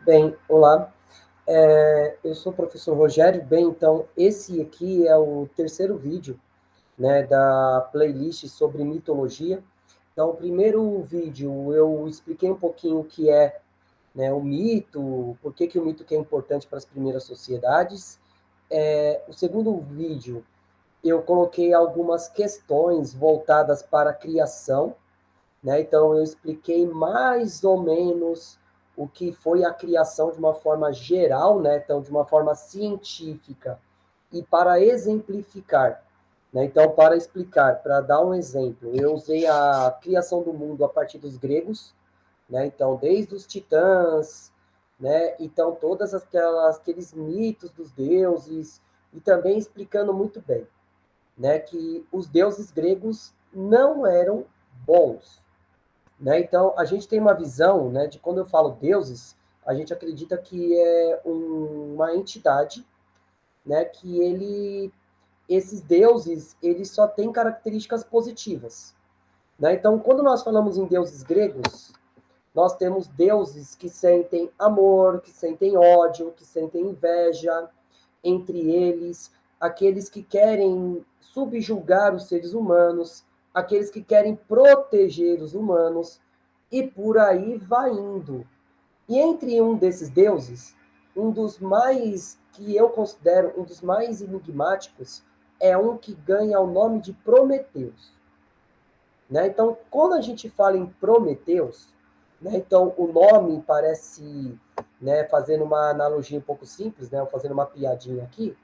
Bem, olá. Eu sou o professor Rogério. Bem, então, esse aqui é o terceiro vídeo, né, da playlist sobre mitologia. Então, o primeiro vídeo eu expliquei um pouquinho o que é, né, o mito, por que o mito que é importante para as primeiras sociedades. O segundo vídeo eu coloquei algumas questões voltadas para a criação, né? Então, eu expliquei mais ou menos o que foi a criação de uma forma geral, né? Então, de uma forma científica. E para exemplificar, né? Então, para explicar, para dar um exemplo, eu usei a criação do mundo a partir dos gregos, né? Então, desde os titãs, né? Então, todas aqueles mitos dos deuses, e também explicando muito bem, né? Que os deuses gregos não eram bons, né? Então, a gente tem uma visão, né, de quando eu falo deuses, a gente acredita que é uma entidade, né, que esses deuses, eles só têm características positivas, né? Então, quando nós falamos em deuses gregos, nós temos deuses que sentem amor, que sentem ódio, que sentem inveja, entre eles, aqueles que querem subjugar os seres humanos, aqueles que querem proteger os humanos, e por aí vai indo. E entre um desses deuses, um dos mais, que eu considero um dos mais enigmáticos, é um que ganha o nome de Prometeus. Né? Então, quando a gente fala em Prometeus, né, então o nome parece, né, fazendo uma analogia um pouco simples, né, fazendo uma piadinha aqui.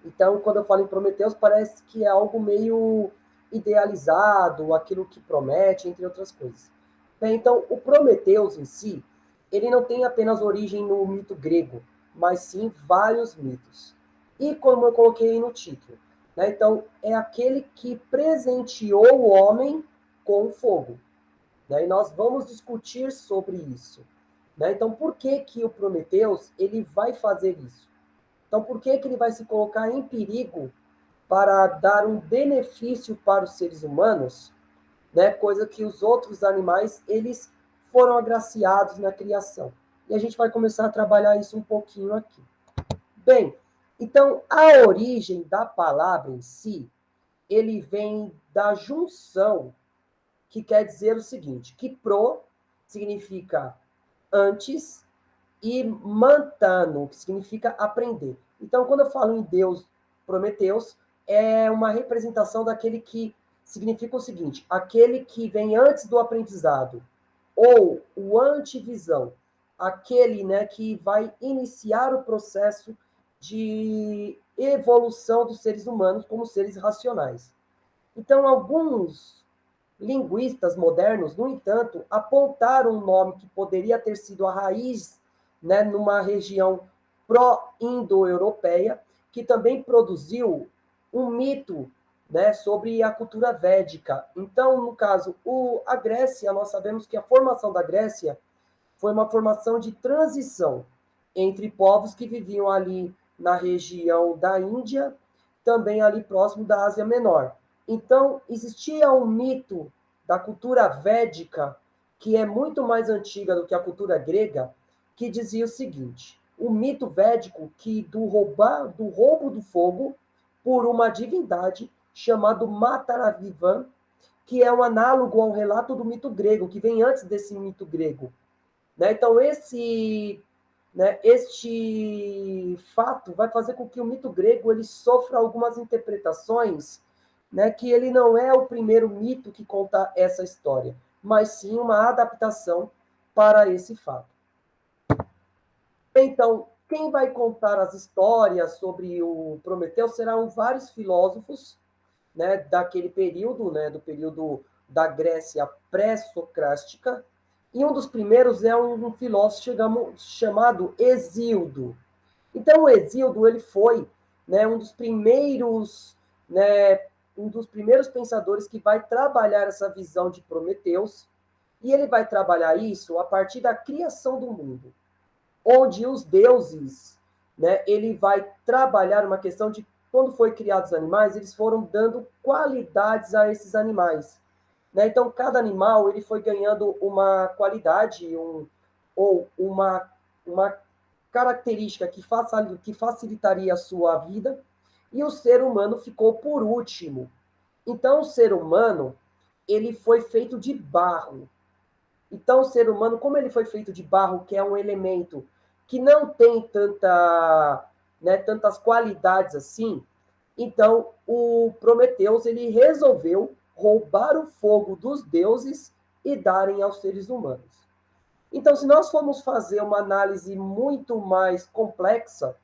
Então, quando eu falo em Prometeus, parece que é algo meio idealizado, aquilo que promete, entre outras coisas. Bem, então, o Prometeus em si, ele não tem apenas origem no mito grego, mas sim vários mitos. E como eu coloquei no título, né, então, é aquele que presenteou o homem com o fogo. Né, e nós vamos discutir sobre isso. Né? Então, por que o Prometeus ele vai fazer isso? Então, por que ele vai se colocar em perigo para dar um benefício para os seres humanos, né? Coisa que os outros animais, eles foram agraciados na criação. E a gente vai começar a trabalhar isso um pouquinho aqui. Bem, então, a origem da palavra em si, ele vem da junção, que quer dizer o seguinte, que pro significa antes, e mantano, que significa aprender. Então, quando eu falo em Deus, Prometeus, é uma representação daquele que significa o seguinte, aquele que vem antes do aprendizado, ou o antivisão, aquele, né, que vai iniciar o processo de evolução dos seres humanos como seres racionais. Então, alguns linguistas modernos, no entanto, apontaram um nome que poderia ter sido a raiz, né, numa região pró-indo-europeia, que também produziu um mito, né, sobre a cultura védica. Então, no caso, a Grécia, nós sabemos que a formação da Grécia foi uma formação de transição entre povos que viviam ali na região da Índia, também ali próximo da Ásia Menor. Então, existia um mito da cultura védica, que é muito mais antiga do que a cultura grega, que dizia o seguinte: o mito védico que do roubo do fogo por uma divindade chamado Mataravivan, que é um análogo ao relato do mito grego, que vem antes desse mito grego. Né? Então, este fato vai fazer com que o mito grego ele sofra algumas interpretações, né, que ele não é o primeiro mito que conta essa história, mas sim uma adaptação para esse fato. Então, quem vai contar as histórias sobre o Prometeu serão vários filósofos, né, daquele período, né, do período da Grécia pré-socrática, e um dos primeiros é um filósofo chamado Hesíodo. Então, o Hesíodo ele foi, né, um dos primeiros pensadores que vai trabalhar essa visão de Prometeus, e ele vai trabalhar isso a partir da criação do mundo, onde os deuses, né, ele vai trabalhar uma questão de quando foi criados os animais, eles foram dando qualidades a esses animais. Né? Então, cada animal ele foi ganhando uma qualidade, ou uma característica que facilitaria a sua vida, e o ser humano ficou por último. Então, o ser humano, ele foi feito de barro. Então, o ser humano, como ele foi feito de barro, que é um elemento que não tem tantas qualidades assim, então o Prometeus ele resolveu roubar o fogo dos deuses e darem aos seres humanos. Então, se nós formos fazer uma análise muito mais complexa,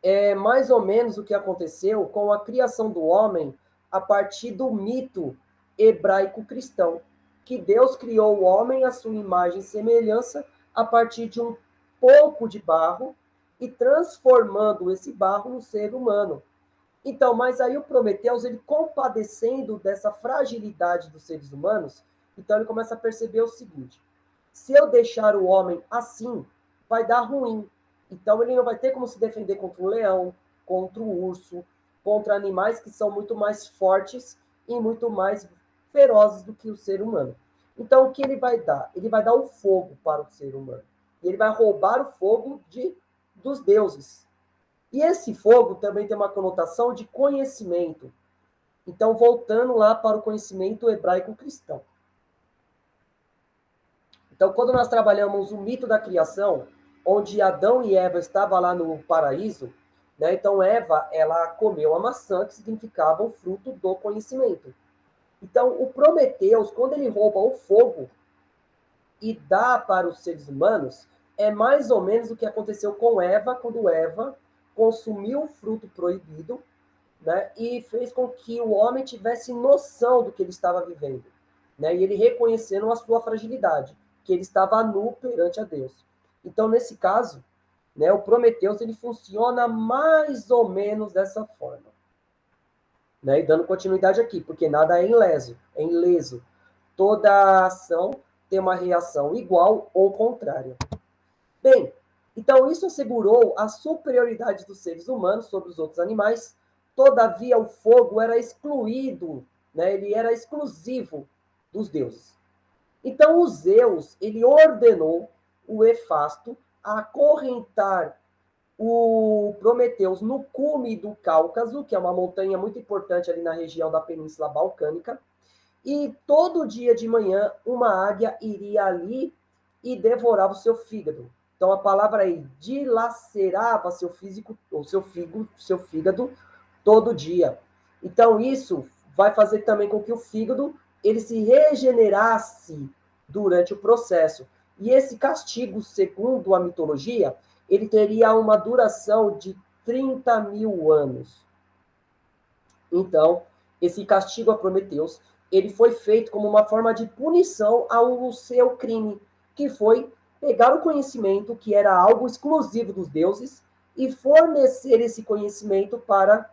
é mais ou menos o que aconteceu com a criação do homem a partir do mito hebraico-cristão, que Deus criou o homem à sua imagem e semelhança a partir de um pouco de barro e transformando esse barro no ser humano. Então, mas aí o Prometeus, ele compadecendo dessa fragilidade dos seres humanos, então ele começa a perceber o seguinte: se eu deixar o homem assim, vai dar ruim. Então ele não vai ter como se defender contra o leão, contra o urso, contra animais que são muito mais fortes e muito mais ferozes do que o ser humano. Então o que ele vai dar? Ele vai dar o fogo para o ser humano. E ele vai roubar o fogo dos deuses. E esse fogo também tem uma conotação de conhecimento. Então, voltando lá para o conhecimento hebraico-cristão. Então, quando nós trabalhamos o mito da criação, onde Adão e Eva estavam lá no paraíso, né? Então Eva, ela comeu a maçã, que significava o fruto do conhecimento. Então, o Prometeus, quando ele rouba o fogo e dá para os seres humanos, é mais ou menos o que aconteceu com Eva, quando Eva consumiu o fruto proibido, né? E fez com que o homem tivesse noção do que ele estava vivendo, né? E ele reconhecendo a sua fragilidade, que ele estava nu perante a Deus. Então, nesse caso, né, o Prometeus ele funciona mais ou menos dessa forma, né? E dando continuidade aqui, porque nada é ileso. Toda ação tem uma reação igual ou contrária. Bem, então isso assegurou a superioridade dos seres humanos sobre os outros animais. Todavia, o fogo era excluído, né? Ele era exclusivo dos deuses. Então, o Zeus ele ordenou o Hefasto a acorrentar o Prometeus no cume do Cáucaso, que é uma montanha muito importante ali na região da Península Balcânica, e todo dia de manhã uma águia iria ali e devorava o seu fígado. Então a palavra aí dilacerava seu físico, ou seu fígado todo dia. Então isso vai fazer também com que o fígado ele se regenerasse durante o processo. E esse castigo, segundo a mitologia, ele teria uma duração de 30 mil anos. Então, esse castigo a Prometeus, ele foi feito como uma forma de punição ao seu crime, que foi pegar o conhecimento, que era algo exclusivo dos deuses, e fornecer esse conhecimento para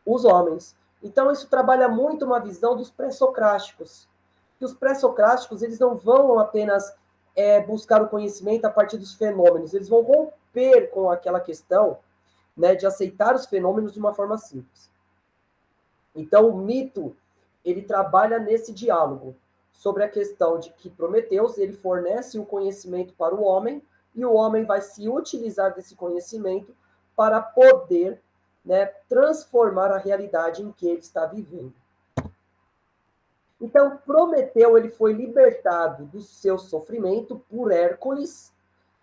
os homens. Então, isso trabalha muito uma visão dos pré-socráticos. Que os pré-socráticos, eles não vão apenas buscar o conhecimento a partir dos fenômenos, eles vão romper com aquela questão, né, de aceitar os fenômenos de uma forma simples. Então, o mito, ele trabalha nesse diálogo sobre a questão de que Prometeus, ele fornece o conhecimento para o homem e o homem vai se utilizar desse conhecimento para poder, né, transformar a realidade em que ele está vivendo. Então, Prometeu, ele foi libertado do seu sofrimento por Hércules,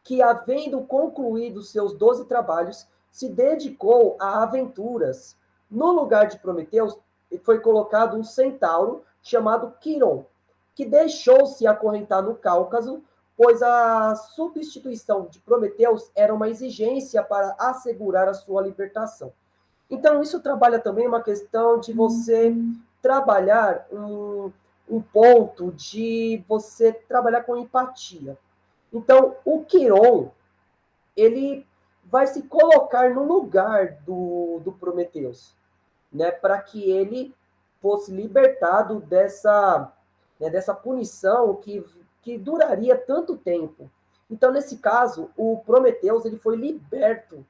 que, havendo concluído seus 12 trabalhos, se dedicou a aventuras. No lugar de Prometeus, foi colocado um centauro chamado Quiron, que deixou-se acorrentar no Cáucaso, pois a substituição de Prometeus era uma exigência para assegurar a sua libertação. Então, isso trabalha também uma questão de você trabalhar um ponto de você trabalhar com empatia. Então, o Quiron, ele vai se colocar no lugar do Prometeus, né, para que ele fosse libertado dessa punição que duraria tanto tempo. Então, nesse caso, o Prometeus ele foi liberto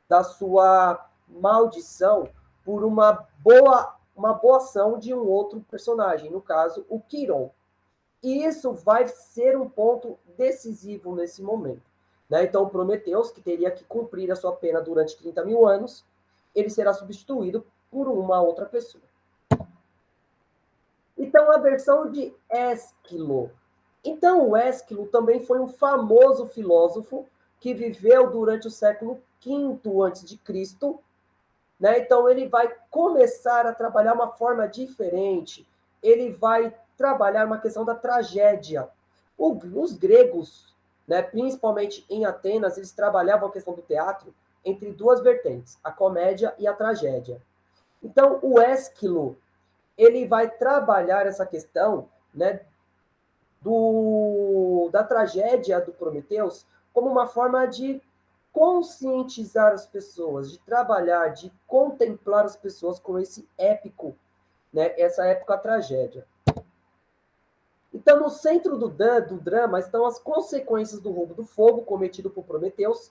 da sua maldição por uma boa ação de um outro personagem, no caso, o Quiron. E isso vai ser um ponto decisivo nesse momento. Né? Então, Prometeus, que teria que cumprir a sua pena durante 30 mil anos, ele será substituído por uma outra pessoa. Então, a versão de Ésquilo. Então, o Ésquilo também foi um famoso filósofo que viveu durante o século V a.C., né? Então, ele vai começar a trabalhar uma forma diferente. Ele vai trabalhar uma questão da tragédia. Os gregos, né, principalmente em Atenas, eles trabalhavam a questão do teatro entre duas vertentes, a comédia e a tragédia. Então, o Ésquilo, ele vai trabalhar essa questão, né, da tragédia do Prometeus como uma forma de conscientizar as pessoas, de trabalhar, de contemplar as pessoas com esse épico, né, essa épica tragédia. Então, no centro do drama estão as consequências do roubo do fogo cometido por Prometeus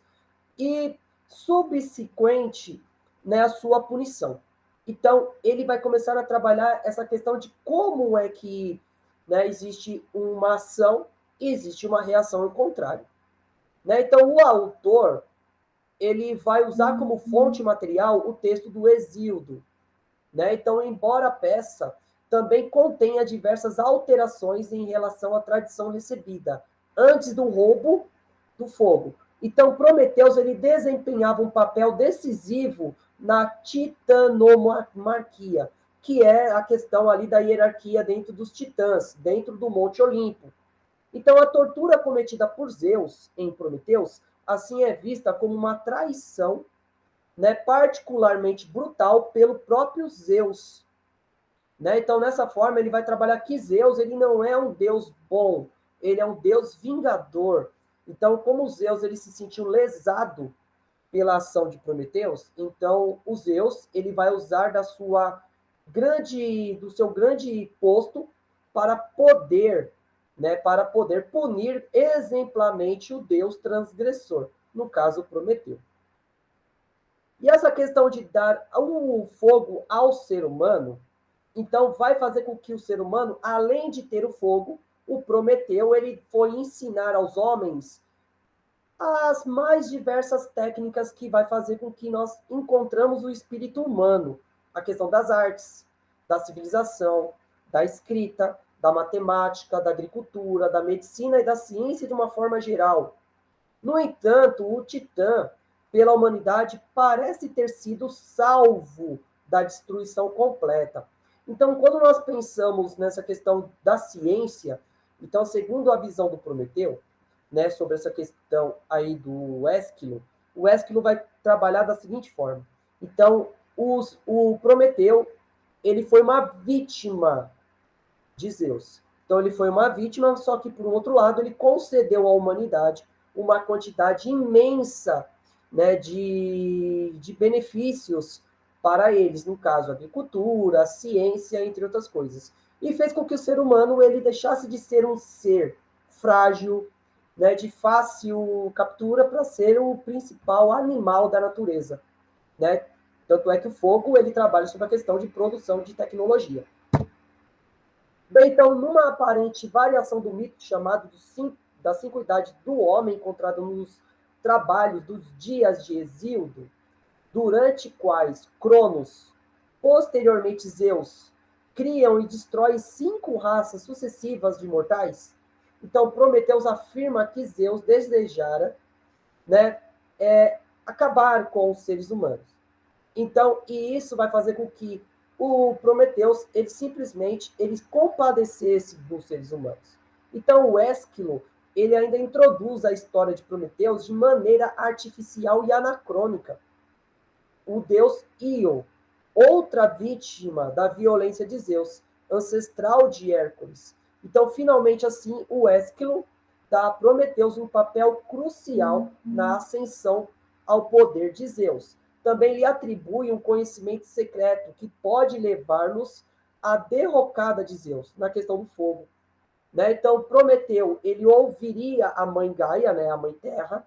e, subsequente, né, a sua punição. Então, ele vai começar a trabalhar essa questão de como é que, né, existe uma ação e existe uma reação ao contrário. Né? Então, o autor ele vai usar como fonte material o texto do Hesíodo. Né? Então, embora a peça também contenha diversas alterações em relação à tradição recebida antes do roubo do fogo. Então, Prometeus ele desempenhava um papel decisivo na titanomarquia, que é a questão ali da hierarquia dentro dos titãs, dentro do Monte Olimpo. Então, a tortura cometida por Zeus em Prometeus, assim é vista como uma traição, né, particularmente brutal pelo próprio Zeus. Né? Então, nessa forma, ele vai trabalhar que Zeus ele não é um deus bom, ele é um deus vingador. Então, como Zeus ele se sentiu lesado pela ação de Prometeus, então o Zeus ele vai usar do seu grande posto para poder, né, para poder punir exemplarmente o deus transgressor, no caso Prometeu. E essa questão de dar o fogo ao ser humano, então vai fazer com que o ser humano, além de ter o fogo, o Prometeu ele foi ensinar aos homens as mais diversas técnicas que vai fazer com que nós encontramos o espírito humano, a questão das artes, da civilização, da escrita, da matemática, da agricultura, da medicina e da ciência de uma forma geral. No entanto, o Titã, pela humanidade, parece ter sido salvo da destruição completa. Então, quando nós pensamos nessa questão da ciência, então, segundo a visão do Prometeu, né, sobre essa questão aí do Ésquilo, o Ésquilo vai trabalhar da seguinte forma. Então, o Prometeu, ele foi uma vítima de Zeus. Então, ele foi uma vítima, só que, por um outro lado, ele concedeu à humanidade uma quantidade imensa, né, de benefícios para eles, no caso, agricultura, a ciência, entre outras coisas. E fez com que o ser humano ele deixasse de ser um ser frágil, né, de fácil captura para ser o principal animal da natureza. Né? Tanto é que o fogo ele trabalha sobre a questão de produção de tecnologia. Bem, então, numa aparente variação do mito chamado das cinco idades do homem, encontrado nos trabalhos dos dias de Hesíodo, durante quais Cronos, posteriormente Zeus, criam e destroem 5 raças sucessivas de mortais, então Prometeus afirma que Zeus desejara, né, acabar com os seres humanos. Então, e isso vai fazer com que o Prometeus, ele simplesmente, ele compadecesse dos seres humanos. Então, o Ésquilo, ele ainda introduz a história de Prometeus de maneira artificial e anacrônica. O deus Io, outra vítima da violência de Zeus, ancestral de Hércules. Então, finalmente, assim, o Ésquilo dá a Prometeus um papel crucial na ascensão ao poder de Zeus. Também lhe atribui um conhecimento secreto que pode levar-nos à derrocada de Zeus, na questão do fogo. Né? Então, Prometeu, ele ouviria a mãe Gaia, né, a mãe Terra,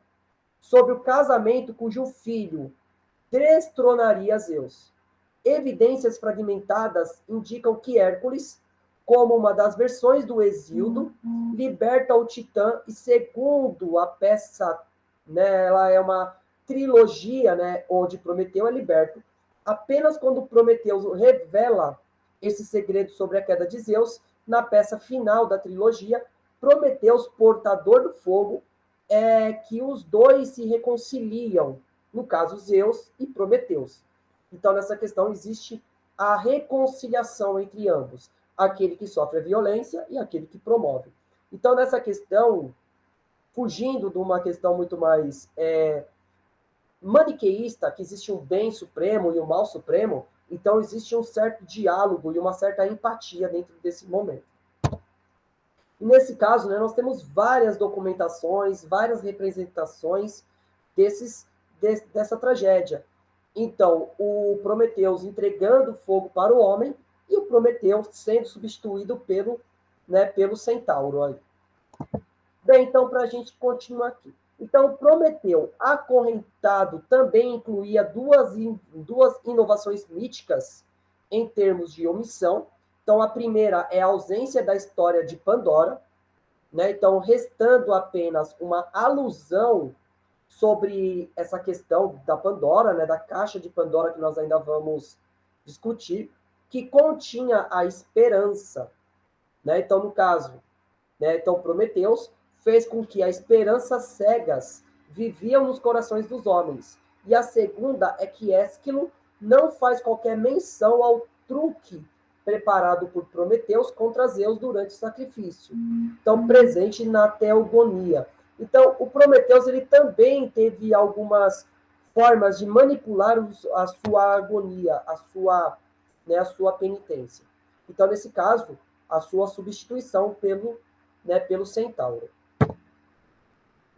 sobre o casamento cujo filho destronaria Zeus. Evidências fragmentadas indicam que Hércules como uma das versões do Hesíodo, liberta o Titã, e segundo a peça, né, ela é uma trilogia, né, onde Prometeu é liberto. Apenas quando Prometeu revela esse segredo sobre a queda de Zeus, na peça final da trilogia, Prometeus, portador do fogo, é que os dois se reconciliam, no caso Zeus e Prometeus. Então, nessa questão, existe a reconciliação entre ambos, aquele que sofre a violência e aquele que promove. Então, nessa questão, fugindo de uma questão muito mais maniqueísta, que existe um bem supremo e um mal supremo, então existe um certo diálogo e uma certa empatia dentro desse momento. E nesse caso, né, nós temos várias documentações, várias representações dessa tragédia. Então, o Prometeus entregando fogo para o homem e o Prometeu sendo substituído pelo Centauro. Aí. Bem, então, para a gente continuar aqui. Então, Prometeu acorrentado também incluía duas inovações míticas em termos de omissão. Então, a primeira é a ausência da história de Pandora, né? Então, restando apenas uma alusão sobre essa questão da Pandora, né? Da caixa de Pandora, que nós ainda vamos discutir, que continha a esperança, né? Então, no caso, né? Então, Prometeus fez com que a esperança cegas viviam nos corações dos homens. E a segunda é que Ésquilo não faz qualquer menção ao truque preparado por Prometeus contra Zeus durante o sacrifício. Então, presente na teogonia. Então, o Prometeus ele também teve algumas formas de manipular a sua agonia, a sua penitência. Então, nesse caso, a sua substituição pelo Centauro.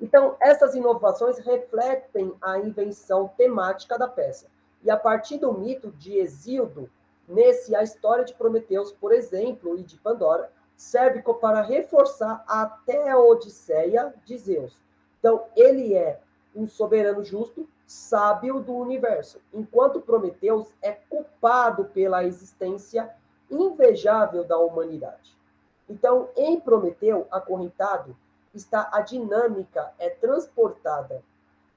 Então, essas inovações refletem a invenção temática da peça. E a partir do mito de Hesíodo, a história de Prometeus, por exemplo, e de Pandora, serve para reforçar a Teodicéia de Zeus. Então, ele é um soberano justo, sábio do universo, enquanto Prometeus é culpado pela existência invejável da humanidade. Então, em Prometeu, acorrentado, está a dinâmica, é transportada.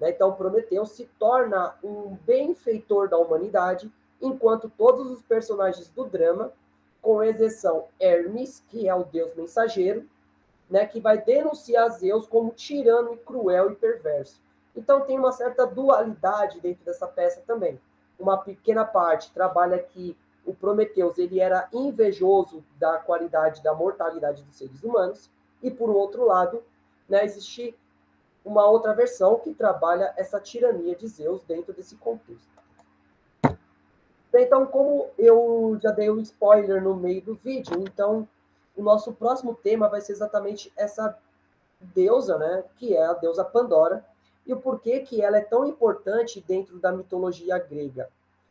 Né? Então, Prometeu se torna um benfeitor da humanidade, enquanto todos os personagens do drama, com exceção Hermes, que é o deus mensageiro, né, que vai denunciar Zeus como tirano e cruel e perverso. Então, tem uma certa dualidade dentro dessa peça também. Uma pequena parte trabalha que o Prometeus ele era invejoso da qualidade da mortalidade dos seres humanos, e, por outro lado, né, existe uma outra versão que trabalha essa tirania de Zeus dentro desse contexto. Então, como eu já dei um spoiler no meio do vídeo, então o nosso próximo tema vai ser exatamente essa deusa, né, que é a deusa Pandora, e o porquê que ela é tão importante dentro da mitologia grega,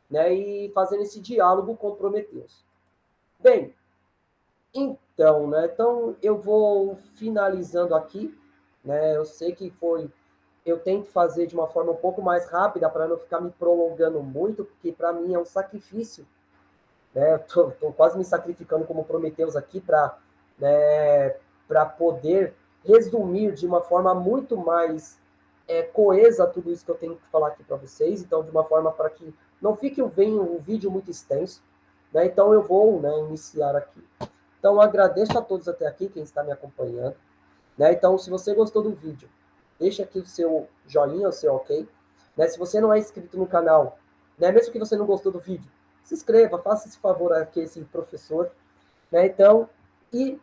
né, e fazendo esse diálogo com Prometeus. Bem, então, né, então eu vou finalizando aqui, né, eu sei que eu tento fazer de uma forma um pouco mais rápida para não ficar me prolongando muito, porque para mim é um sacrifício, né, eu tô quase me sacrificando como Prometeus aqui para, né, para poder resumir de uma forma muito mais coesa tudo isso que eu tenho que falar aqui para vocês, então de uma forma para que não fique um vídeo muito extenso, né, então eu vou, né, iniciar aqui. Então eu agradeço a todos até aqui, quem está me acompanhando, né, então se você gostou do vídeo, deixa aqui o seu joinha, o seu ok, né, se você não é inscrito no canal, né, mesmo que você não gostou do vídeo, se inscreva, faça esse favor aqui, esse professor, né, então, e,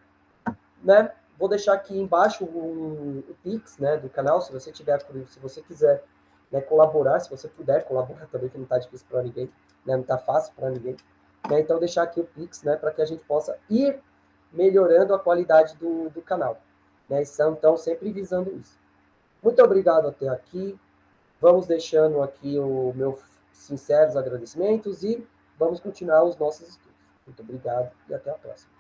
né, vou deixar aqui embaixo o Pix, né, do canal, se você tiver, se você quiser, né, colaborar, se você puder colaborar também, que não está difícil para ninguém, né, não está fácil para ninguém, né, então deixar aqui o Pix, né, para que a gente possa ir melhorando a qualidade do canal, né, então sempre visando isso. Muito obrigado até aqui, vamos deixando aqui o meu sinceros agradecimentos e vamos continuar os nossos estudos. Muito obrigado e até a próxima.